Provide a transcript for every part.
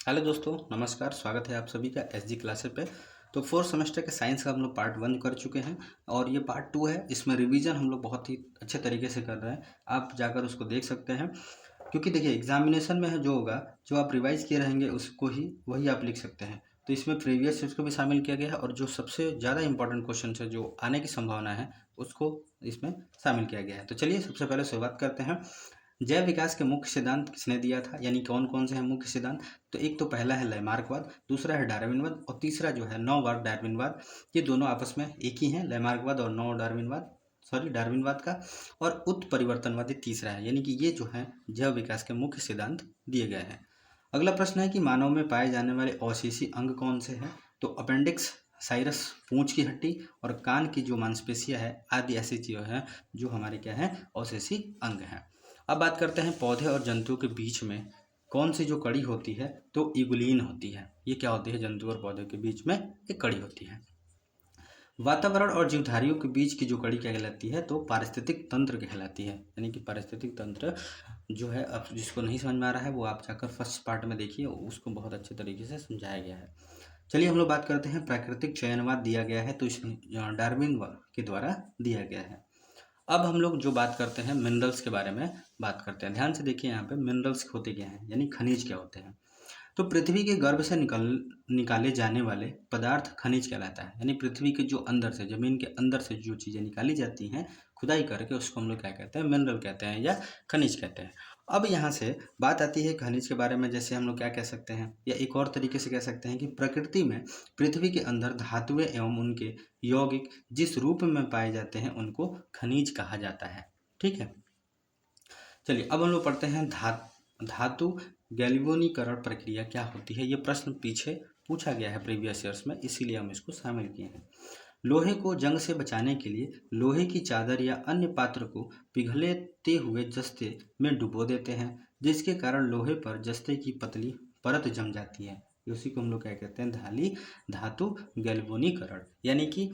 Hello दोस्तों, नमस्कार। स्वागत है आप सभी का एसजी क्लासेस पे। तो फोर्थ सेमेस्टर के साइंस का हम लोग पार्ट 1 कर चुके हैं और ये पार्ट 2 है। इसमें रिवीजन हम लोग बहुत ही अच्छे तरीके से कर रहे हैं। आप जाकर उसको देख सकते हैं, क्योंकि देखिए एग्जामिनेशन में है जो होगा, जो आप रिवाइज किए रहेंगे उसको ही वही आप लिख सकते हैं। तो इसमें प्रीवियस ईयर्स को भी शामिल किया गया है और जो सबसे ज़्यादा इंपॉर्टेंट क्वेश्चन है जो आने की संभावना है उसको इसमें शामिल किया गया है। तो चलिए सबसे पहले शुरुआत करते हैं। जैव विकास के मुख्य सिद्धांत किसने दिया था, यानी कौन कौन से हैं मुख्य सिद्धांत। तो एक तो पहला है लैमार्कवाद, दूसरा है डार्विनवाद और तीसरा जो है नौवाद डार्विनवाद। ये दोनों आपस में एक ही हैं, लैमार्कवाद और नौ डार्विनवाद, डार्विनवाद का। और उत्परिवर्तनवादी तीसरा है, यानी कि ये जो है जैव विकास के मुख्य सिद्धांत दिए गए हैं। अगला प्रश्न है कि मानव में पाए जाने वाले अवशेषी अंग कौन से हैं। तो अपेंडिक्स, साइरस पूंछ की हड्डी और कान की जो मांसपेशियां है आदि ऐसी चीजें हैं जो हमारे क्या है अवशेषी अंग हैं। अब बात करते हैं पौधे और जंतुओं के बीच में कौन सी जो कड़ी होती है। तो इगुलीन होती है। ये क्या होती है, जंतु और पौधे के बीच में एक कड़ी होती है। वातावरण और जीवधारियों के बीच की जो कड़ी क्या कहलाती है, तो पारिस्थितिक तंत्र कहलाती है। यानी कि पारिस्थितिक तंत्र जो है, अब जिसको नहीं समझ में आ रहा है वो आप जाकर फर्स्ट पार्ट में देखिए, उसको बहुत अच्छे तरीके से समझाया गया है। चलिए हम लोग बात करते हैं प्राकृतिक चयनवाद दिया गया है, तो इस डार्विन के द्वारा दिया गया है। अब हम लोग जो बात करते हैं मिनरल्स के बारे में बात करते हैं। ध्यान से देखिए, यहाँ पे मिनरल्स होते क्या हैं, यानी खनिज क्या होते हैं। तो पृथ्वी के गर्भ से निकाले जाने वाले पदार्थ खनिज कहलाता है। यानी पृथ्वी के जो अंदर से, जमीन के अंदर से जो चीज़ें निकाली जाती हैं खुदाई करके, उसको हम लोग क्या कहते हैं, मिनरल कहते हैं या खनिज कहते हैं। अब यहाँ से बात आती है खनिज के बारे में। जैसे हम लोग क्या कह सकते हैं, या एक और तरीके से कह सकते हैं कि प्रकृति में पृथ्वी के अंदर धातुएं एवं उनके यौगिक जिस रूप में पाए जाते हैं उनको खनिज कहा जाता है। ठीक है, चलिए अब हम लोग पढ़ते हैं धातु गैल्वेनीकरण प्रक्रिया क्या होती है। ये प्रश्न पीछे पूछा गया है प्रीवियस ईयर्स में, इसीलिए हम इसको शामिल किए हैं। लोहे को जंग से बचाने के लिए लोहे की चादर या अन्य पात्र को पिघलते हुए जस्ते में डुबो देते हैं, जिसके कारण लोहे पर जस्ते की पतली परत जम जाती है। उसी को हम लोग क्या कहते हैं, धातु गैल्वेनीकरण। यानी कि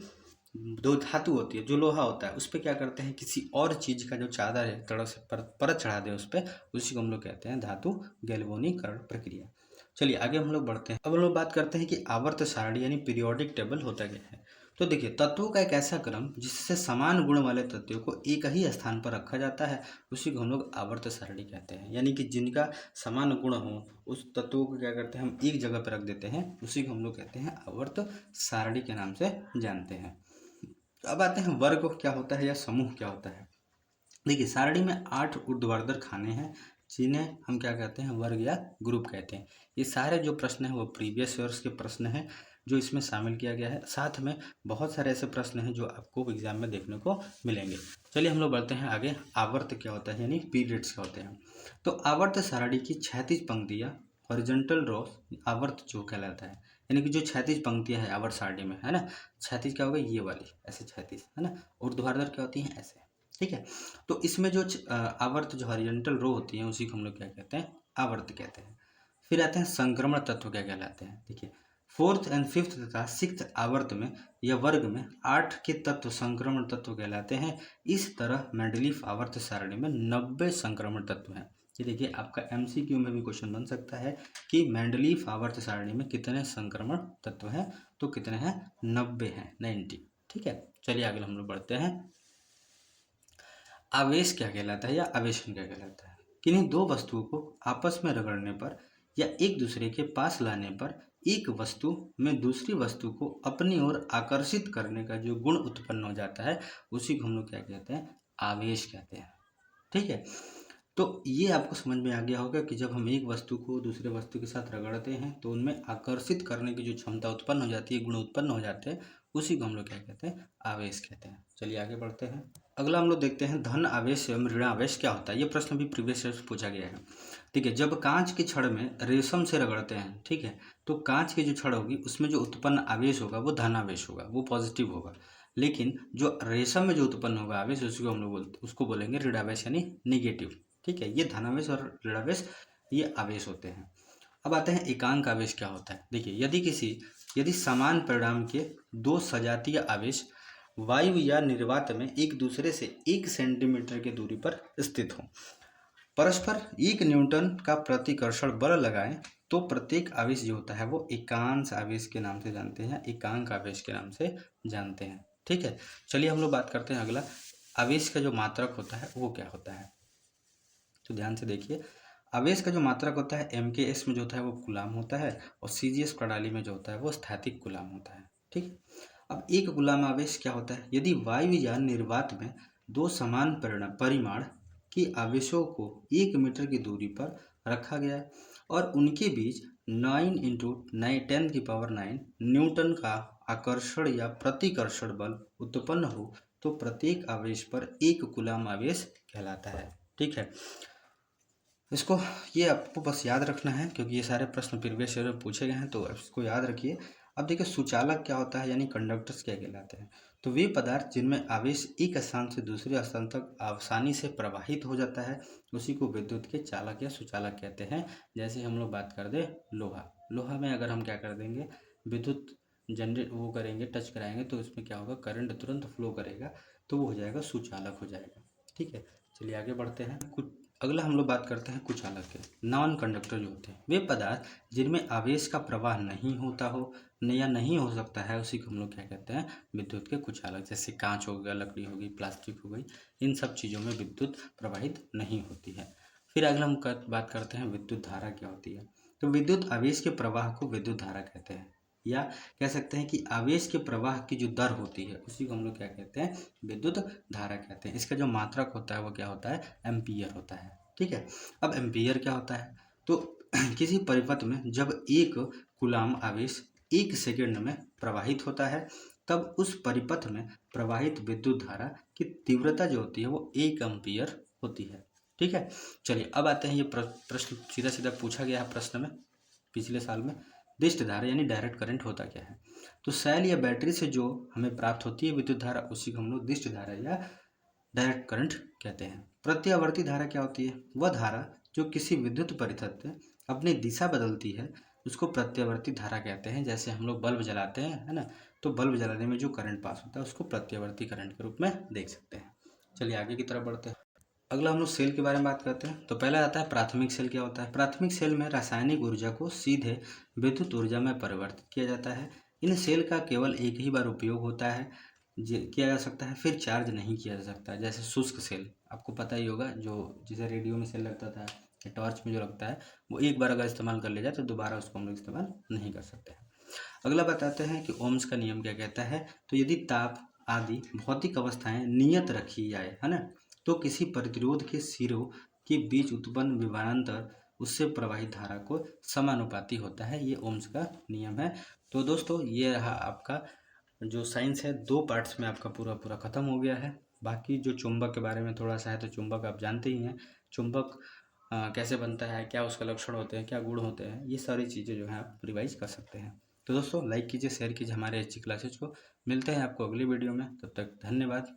दो धातु होती है, जो लोहा होता है उस पर क्या करते हैं, किसी और चीज़ का जो चादर है तरह से परत चढ़ा दें उस पर, उसी को हम लोग कहते हैं धातु गैल्वेनीकरण प्रक्रिया। चलिए आगे हम लोग बढ़ते हैं। अब हम लोग बात करते हैं कि आवर्त सारणी यानी पीरियोडिक टेबल होता क्या है। तो देखिए, तत्वों का एक ऐसा क्रम जिससे समान गुण वाले तत्वों को एक ही स्थान पर रखा जाता है, उसी को हम लोग आवर्त सारणी कहते हैं। यानी कि जिनका समान गुण हो उस तत्वों को क्या करते हैं, हम एक जगह पर रख देते हैं, उसी को हम लोग कहते हैं आवर्त सारणी के नाम से जानते हैं। अब आते हैं वर्ग क्या होता है या समूह क्या होता है। देखिए, सारणी में 8 ऊर्ध्वाधर खाने हैं जिन्हें हम क्या कहते हैं, वर्ग या ग्रुप कहते हैं। ये सारे जो प्रश्न हैं वो प्रीवियस ईयर्स के प्रश्न हैं जो इसमें शामिल किया गया है। साथ में बहुत सारे ऐसे प्रश्न हैं जो आपको एग्जाम में देखने को मिलेंगे। चलिए हम लोग बढ़ते हैं आगे। आवर्त क्या होता है, यानी पीरियड्स क्या होते हैं। तो आवर्त सारणी की क्षैतिज पंक्तियाँ, हॉरिजॉन्टल रो, आवर्त जो कहलाता है। यानी कि जो क्षैतिज पंक्तियाँ हैं आवर्त सारणी में, है ना। क्षैतिज क्या होगा, ये वाली ऐसे क्षैतिज, है ना। ऊर्ध्वाधर क्या होती हैं, ऐसे। ठीक है, तो इसमें जो आवर्त जो हॉरिजॉन्टल रो होती है उसी को हम लोग क्या कहते हैं, आवर्त कहते हैं। फिर आते हैं संक्रमण तत्व क्या कहलाते हैं। देखिए, फोर्थ एंड फिफ्थ तथा सिक्स्थ आवर्त में या वर्ग में 8 के तत्व संक्रमण तत्व कहलाते हैं। इस तरह मेंडलीफ आवर्त सारणी में 90 संक्रमण तत्व हैं। ये देखिए, आपका एमसीक्यू में भी क्वेश्चन बन सकता है कि मेंडलीफ आवर्त सारणी में कितने संक्रमण तत्व हैं। तो कितने हैं, 90 हैं, 90। ठीक है, चलिए आगे हम लोग बढ़ते हैं। आवेश क्या कहलाता है या आवेशन क्या कहलाता है। किन्हीं दो वस्तुओं को आपस में रगड़ने पर या एक दूसरे के पास लाने पर एक वस्तु में दूसरी वस्तु को अपनी ओर आकर्षित करने का जो गुण उत्पन्न हो जाता है, उसी को हम लोग क्या कहते हैं, आवेश कहते हैं। ठीक है, तो ये आपको समझ में आ गया होगा कि जब हम एक वस्तु को दूसरे वस्तु के साथ रगड़ते हैं तो उनमें आकर्षित करने की जो क्षमता उत्पन्न हो जाती है, गुण उत्पन्न हो जाते हैं, उसी को हम लोग क्या कहते हैं, आवेश कहते हैं। चलिए आगे बढ़ते हैं। अगला हम लोग देखते हैं धन आवेश एवं ऋण आवेश क्या होता है। ये प्रश्न भी प्रीवियस ईयर से पूछा गया है। ठीक है, जब कांच की छड़ में रेशम से रगड़ते हैं, ठीक है, तो कांच की जो छड़ होगी उसमें जो उत्पन्न आवेश होगा वो धन आवेश होगा, वो पॉजिटिव होगा। लेकिन जो रेशम में जो उत्पन्न होगा आवेश, उसको हम लोग उसको बोलेंगे ऋण आवेश यानी निगेटिव। ठीक है, ये धनावेश और ऋणावेश ये आवेश होते हैं। अब आते हैं एकांक आवेश क्या होता है। देखिए, यदि समान परिणाम के दो सजातीय आवेश वायु या निर्वात में एक दूसरे से 1 सेंटीमीटर की दूरी पर स्थित हों, परस्पर 1 न्यूटन का प्रतिकर्षण बल लगाएं तो प्रत्येक आवेश जो होता है वो एकांश आवेश के नाम से जानते हैं, एकांक आवेश के नाम से जानते हैं। ठीक है, चलिए हम लोग बात करते हैं अगला, आवेश का जो मात्रक होता है वो क्या होता है। तो ध्यान से देखिए, आवेश का जो मात्रक होता है MKS में जो होता है वो कूलाम होता है, और CGS प्रणाली में जो होता है वो स्थैतिक कूलाम होता है। ठीक, अब एक कूलाम आवेश क्या होता है, यदि वायुयान निर्वात में दो समान परिमाण के आवेशों को 1 मीटर की दूरी पर रखा गया है और उनके बीच 9 इंटू 10⁹ न्यूटन का आकर्षण या प्रतिकर्षण बल उत्पन्न हो तो प्रत्येक आवेश पर 1 कूलाम आवेश कहलाता है। ठीक है, इसको ये आपको बस याद रखना है क्योंकि ये सारे प्रश्न प्रीवियस ईयर में पूछे गए हैं, तो इसको याद रखिए। अब देखिए, सुचालक क्या होता है, यानी कंडक्टर्स क्या कहलाते हैं। तो वे पदार्थ जिनमें आवेश एक स्थान से दूसरे स्थान तक आसानी से प्रवाहित हो जाता है उसी को विद्युत के चालक या सुचालक कहते हैं। जैसे हम लोग बात कर दें लोहा, लोहा में अगर हम क्या कर देंगे, विद्युत जनरेट वो करेंगे, टच कराएंगे तो उसमें क्या होगा, करंट तुरंत फ्लो करेगा, तो वो हो जाएगा सुचालक हो जाएगा। ठीक है, चलिए आगे बढ़ते हैं। कुछ अगला हम लोग बात करते हैं कुचालक के। नॉन कंडक्टर जो होते हैं वे पदार्थ जिनमें आवेश का प्रवाह नहीं होता हो या नहीं हो सकता है उसी को हम लोग क्या कहते हैं, विद्युत के कुचालक। जैसे कांच हो गया, लकड़ी हो गई, प्लास्टिक हो गई, इन सब चीज़ों में विद्युत प्रवाहित नहीं होती है। फिर अगला हम बात करते हैं विद्युत धारा क्या होती है। तो विद्युत आवेश के प्रवाह को विद्युत धारा कहते हैं, या कह सकते हैं कि आवेश के प्रवाह की जो दर होती है उसी को हम लोग क्या कहते हैं, विद्युत धारा कहते हैं। इसका जो मात्रक होता है वो क्या होता है, एम्पीयर होता है। ठीक है, अब एम्पीयर क्या होता है, तो किसी परिपथ में जब 1 कूलाम आवेश 1 सेकंड में प्रवाहित होता है तब उस परिपथ में प्रवाहित विद्युत धारा की तीव्रता जो होती है वो 1 एम्पीयर होती है। ठीक है, चलिए अब आते हैं, ये प्रश्न सीधा सीधा पूछा गया है प्रश्न में पिछले साल में। दिष्ट धारा यानी डायरेक्ट करंट होता क्या है। तो सेल या बैटरी से जो हमें प्राप्त होती है विद्युत धारा उसी को हम लोग दिष्ट धारा या डायरेक्ट करंट कहते हैं। प्रत्यावर्ती धारा क्या होती है, वह धारा जो किसी विद्युत परिपथ में अपनी दिशा बदलती है उसको प्रत्यावर्ती धारा कहते हैं। जैसे हम लोग बल्ब जलाते हैं, है ना, तो बल्ब जलाने में जो करंट पास होता है उसको प्रत्यावर्ती करंट के रूप में देख सकते हैं। चलिए आगे की तरफ बढ़ते हैं। अगला हम लोग सेल के बारे में बात करते हैं। तो पहला आता है प्राथमिक सेल क्या होता है। प्राथमिक सेल में रासायनिक ऊर्जा को सीधे विद्युत ऊर्जा में परिवर्तित किया जाता है। इन सेल का केवल एक ही बार उपयोग होता है, किया जा सकता है, फिर चार्ज नहीं किया जा सकता। जैसे शुष्क सेल आपको पता ही होगा, जो जैसे रेडियो में सेल लगता था या टॉर्च में जो लगता है, वो एक बार अगर इस्तेमाल कर लिया जाए तो दोबारा उसको हम लोग इस्तेमाल नहीं कर सकते हैं। अगला बताते हैं कि ओम्स का नियम क्या कहता है। तो यदि ताप आदि भौतिक अवस्थाएं नियत रखी जाए, है ना, तो किसी प्रतिरोध के सिरों के बीच उत्पन्न विभवांतर उससे प्रवाहित धारा को समानुपाती होता है। ये ओम्स का नियम है। तो दोस्तों ये रहा आपका जो साइंस है, 2 पार्ट्स में आपका पूरा पूरा खत्म हो गया है। बाकी जो चुंबक के बारे में थोड़ा सा है, तो चुंबक आप जानते ही हैं, चुंबक कैसे बनता है, क्या उसका लक्षण होते हैं, क्या गुण होते हैं, ये सारी चीज़ें जो है आप रिवाइज कर सकते हैं। तो दोस्तों लाइक कीजिए, शेयर कीजिए हमारे HG क्लासेज को। मिलते हैं आपको अगली वीडियो में, तब तक धन्यवाद।